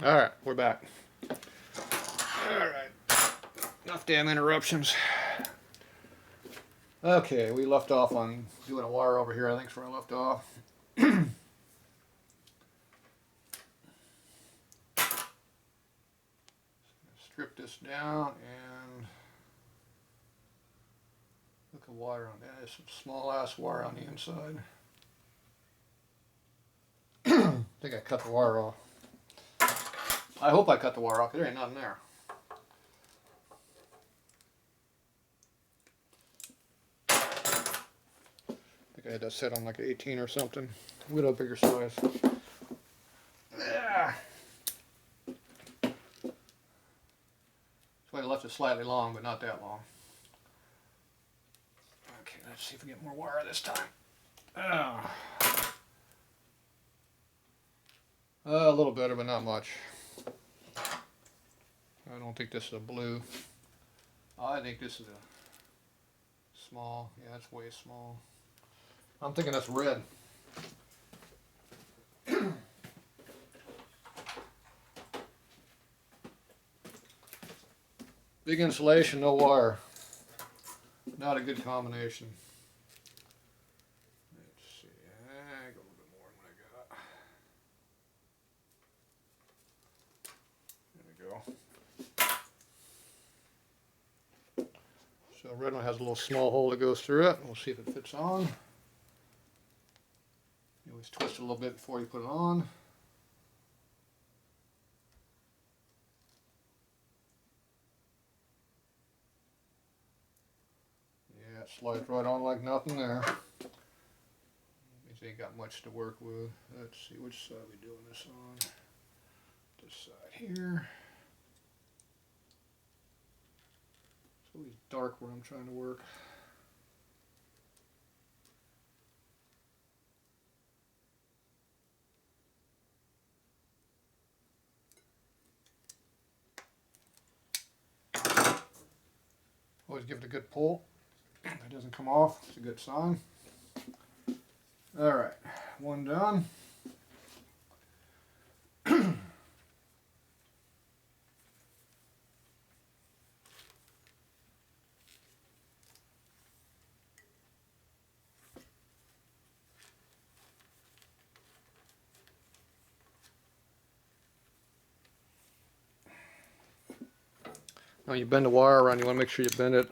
Alright, we're back. Alright, enough damn interruptions. Okay, we left off on doing a wire over here. I think is where I left off. Strip this down and look at wire on that. There's some small ass wire on the inside. I think I cut the wire off. I hope I cut the wire off, because there ain't nothing there. I think I had that set on like 18 or something. With a bigger size. Yeah. That's why I left it slightly long, but not that long. Okay, let's see if we get more wire this time. A little better, but not much. I don't think this is a blue. I think this is a small. Yeah, that's way small. I'm thinking that's red. Big insulation, no wire. Not a good combination. Let's see. I go a little bit more than what I got. There we go. So red one has a little small hole that goes through it. We'll see if it fits on. You always twist it a little bit before you put it on. Yeah, it slides right on like nothing there. Means they ain't got much to work with. Let's see, which side are we doing this on? This side here. It's always dark where I'm trying to work. Always give it a good pull. If it doesn't come off, it's a good sign. Alright, one done. Now you bend the wire around, you want to make sure you bend it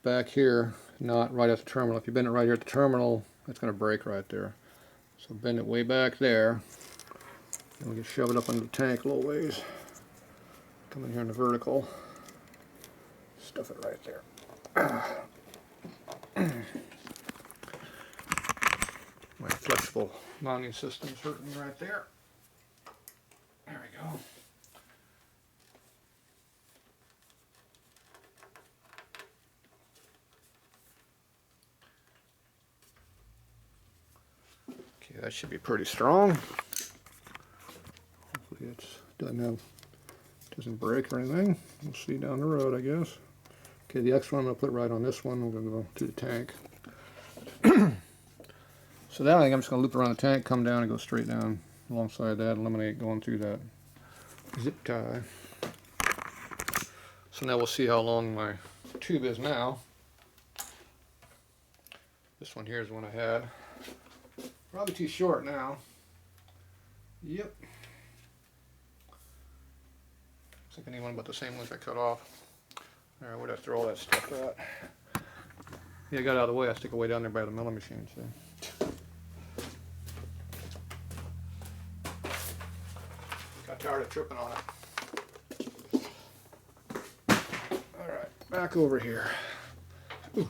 back here, not right at the terminal. If you bend it right here at the terminal, it's going to break right there. So bend it way back there, and we can shove it up into the tank a little ways. Come in here in the vertical, stuff it right there. My flexible mounting system's hurting me right there. There we go. Okay, that should be pretty strong. Hopefully it doesn't break or anything. We'll see down the road, I guess. Okay, the extra one I'm going to put right on this one. I'm going to go to the tank. So that I think I'm just going to loop around the tank, come down and go straight down alongside that, eliminate going through that zip tie. So now we'll see how long my tube is now. This one here is the one I had. Probably too short now. Yep. Looks like anyone but the same length I cut off. Alright, where'd I throw all that stuff at? Yeah, I got it out of the way. I stick it way down there by the milling machine. So. Got tired of tripping on it. Alright, back over here. Ooh.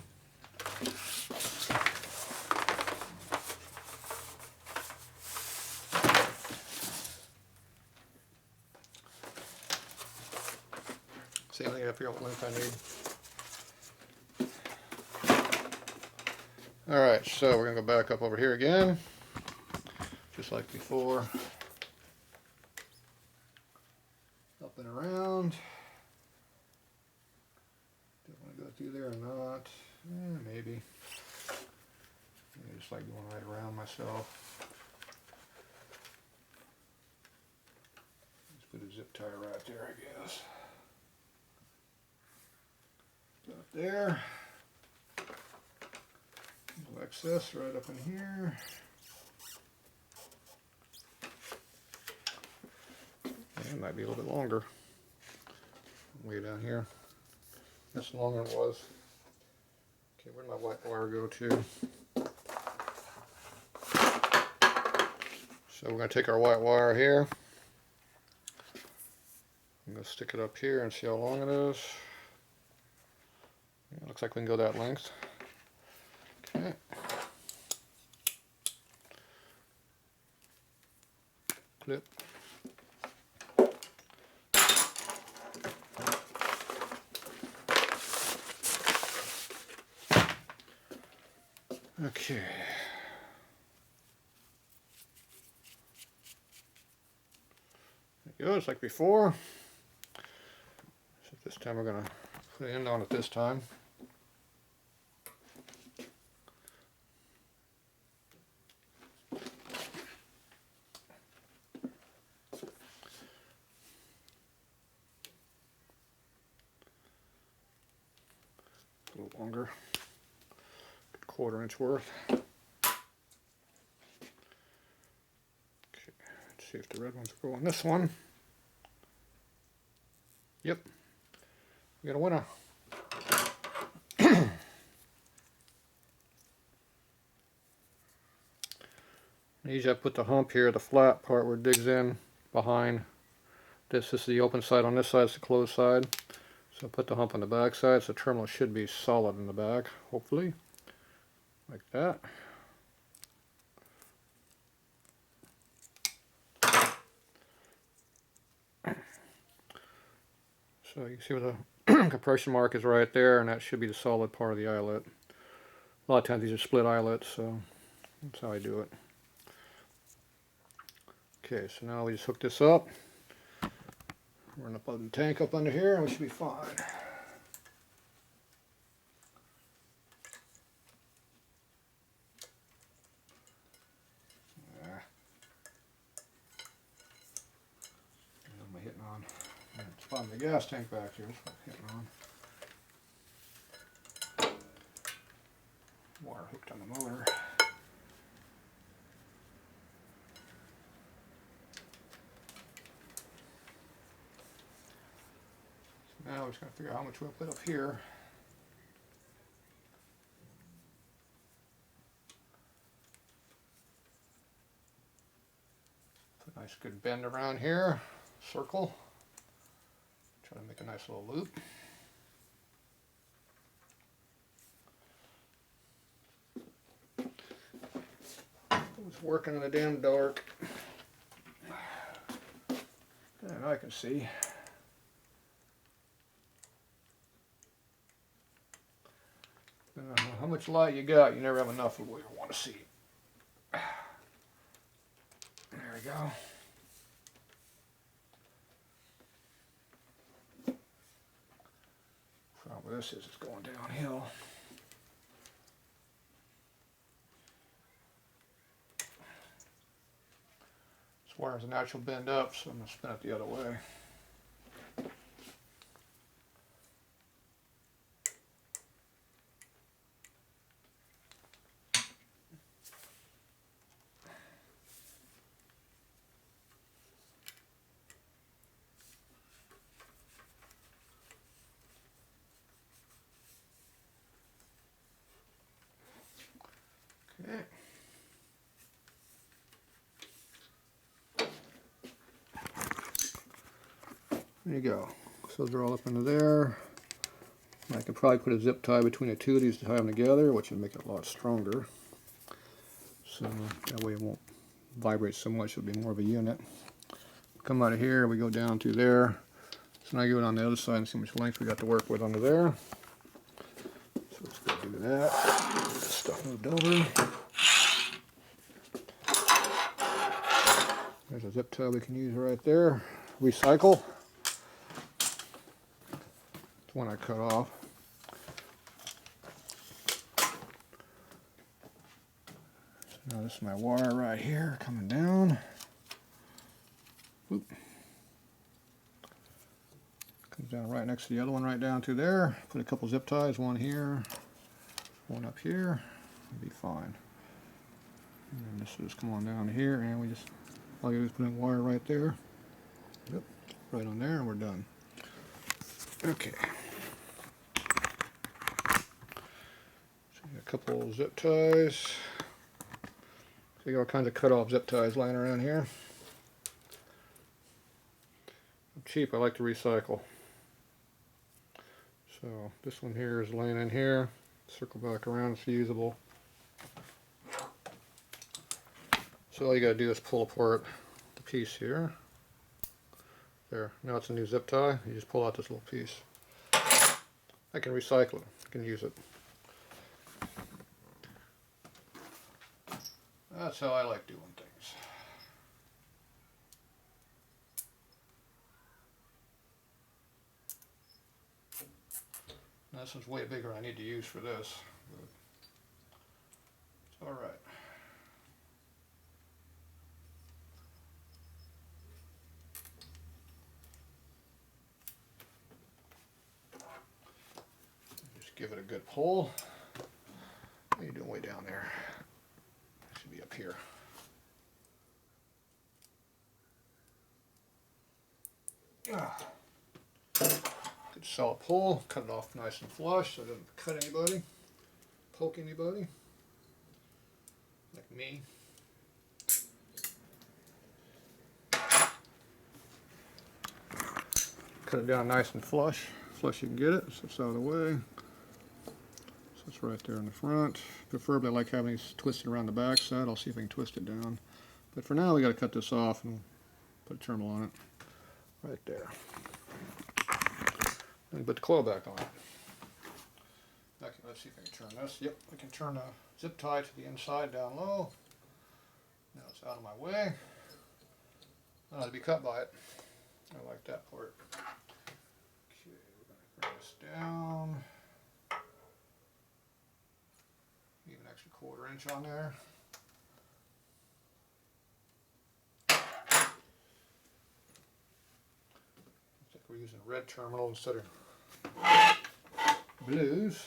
Same thing, I figure out what length I need. Alright, so we're going to go back up over here again, just like before. Up and around. Do I want to go through there or not? Maybe. I just like going right around myself. zip tie right there, I guess. Up there. No excess right up in here. It might be a little bit longer. Way down here. That's longer than it was. Okay, where'd my white wire go to? So we're going to take our white wire here. I'm going to stick it up here and see how long it is. Yeah, looks like we can go that length. Okay. Clip. Okay. There it goes, like before. So this time we're going to put an end on it this time. A little longer. 1/4 inch worth. Okay, let's see if the red ones go on this one. Yep, we got a winner. Usually I put the hump here, the flat part where it digs in behind this. This is the open side, on this side is the closed side. So put the hump on the back side, so the terminal should be solid in the back, hopefully. Like that. So you can see where the compression mark is right there, and that should be the solid part of the eyelet. A lot of times these are split eyelets, so that's how I do it. Okay, so now we just hook this up. We're going to put the tank up under here, and we should be fine. What am I hitting on? It's on the gas tank back here. That's what I'm hitting on. Wire hooked on the motor. So now we're just going to figure out how much we'll put up here. Put a nice good bend around here. Circle. Try to make a nice little loop. It's working in the damn dark. And I can see. How much light you got, you never have enough of what you want to see. There we go. Problem with this is it's going downhill. This wire's a natural bend up, so I'm going to spin it the other way. Okay. There you go. So they're all up into there. I could probably put a zip tie between the two of these to tie them together, which would make it a lot stronger. So that way it won't vibrate so much, it'll be more of a unit. Come out of here, we go down to there. So now I go on the other side and see how much length we got to work with under there. So let's go do that. Get this stuff moved over. There's a zip tie we can use right there. Recycle. It's one I cut off. So now this is my wire right here coming down. Oop. Comes down right next to the other one right down to there. Put a couple zip ties, one here, one up here. It'll be fine. And then this will just come on down here, and we just, all you do is put in wire right there. Yep, right on there, and we're done. Okay. So a couple zip ties. So you got all kinds of cut-off zip ties lying around here. I'm cheap, I like to recycle. So this one here is laying in here. Circle back around, it's usable. So all you gotta do is pull apart the piece here. There, now it's a new zip tie. You just pull out this little piece. I can recycle it, I can use it. That's how I like doing things. Now, this one's way bigger than I need to use for this, but it's alright. Just give it a good pull. What are you doing way down there? It should be up here. Good solid pull, cut it off nice and flush so it doesn't cut anybody, poke anybody, like me. Cut it down nice and flush, flush you can get it, so it's out of the way. So it's right there in the front. Preferably I like having these twisted around the back side. I'll see if I can twist it down. But for now we got to cut this off and put a terminal on it. Right there. And put the coil back on it. Okay, let's see if I can turn this. Yep, I can turn the zip tie to the inside down low. Now it's out of my way. I don't have to be cut by it. I like that part. Okay, we're going to bring this down. Leave an extra 1/4 inch on there. Looks like we're using red terminal instead of blues.